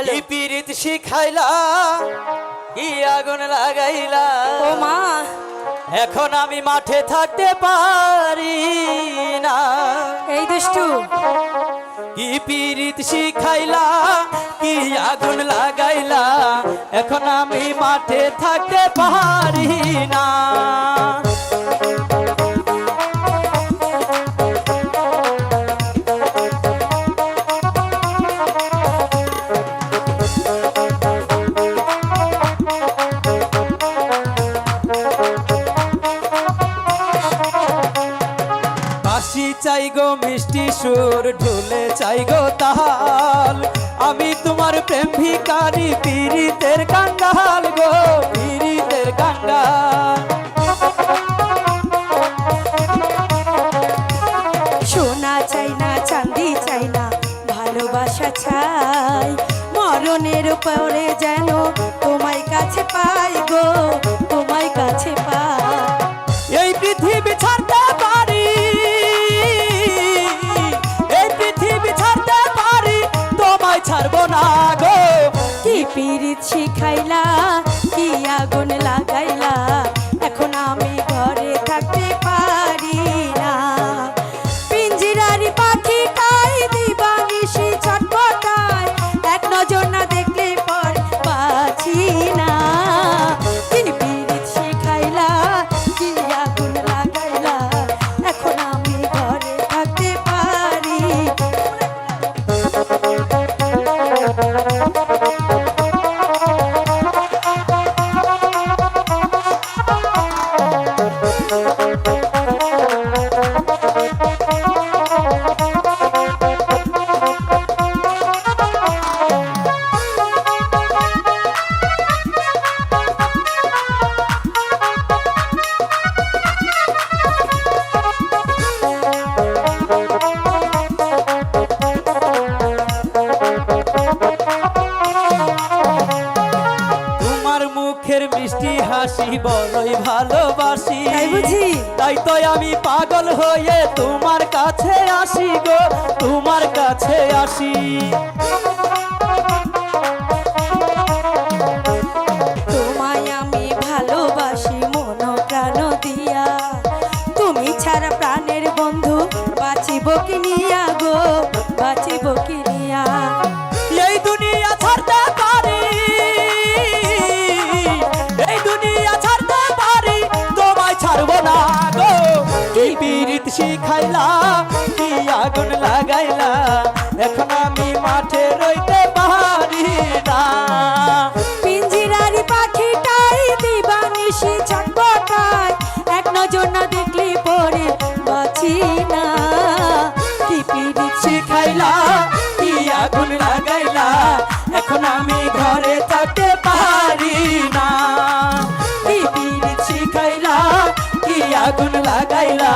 কি পীড়িত শিখাইলা কি আগুন লাগাইলা ও মা এখন আমি মাঠে থাকতে পারি না এই দুষ্টু কি পীড়িত শিখাইলা কি আগুন লাগাইলা এখন আমি মাঠে থাকতে পারি না চাই গো মিষ্টি সুর ঢুলে চাই গো তাল আমি তোমার প্রেম ভিখারি পীড়িতের কাঙ্গাল গো পীড়িতের কাঙ্গাল সোনা চাই না চাঁদি চাই না ভালোবাসা চাই মরণের পরে যেন তোমায় কাছে পাই গো তোমায় কাছে পাই এই পৃথিবী ছাড়তে পারি ছাড়বো না গো কি পীড়িত শিখাইলা কি আগুন লাগাইলা এখন আমি ঘরে থাকতে পারি না পিঞ্জিরারি পাখি তাই দিবানিশি ছটপটায় এক নজর না দেখলে পর পাচ্ছি না কি পীড়িত শিখাইলা কি আগুন লাগাইলা এখন আমি ঘরে থাকতে পারি মুখের মিষ্টি হাসি বড়ই ভালোবাসি তাই বুঝি তাই তো আমি পাগল হয়ে তোমার কাছে আসি গো তোমার কাছে আসি তোমায় আমি ভালোবাসি মন প্রাণ দিয়া তুমি ছাড়া প্রাণের বন্ধু বাঁচিব কি নিয়া গো বাঁচিব কি নিয়া এই দুনিয়া ছাড়তে পারি এই দুনিয়া ছাড়তে পারি তোমায় ছাড়বো না গো কি পীড়িত শিখাইলা কি আগুন লাগাইলা এখন আমি মাঠে রইতে পারি না পিঞ্জিরারি পাখিটাই দিবানিশি ছটপটায় এক নজর না দেখলে পরে বাঁচি না কি পীড়িত শিখাইলা কি আগুন লাগাইলা এখন আমি ঘরে থাকতে পারি না কি পীড়িত শিখাইলা কি আগুন লাগাইলা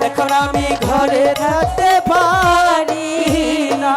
এখন আমি ঘরে থাকতে পারি না।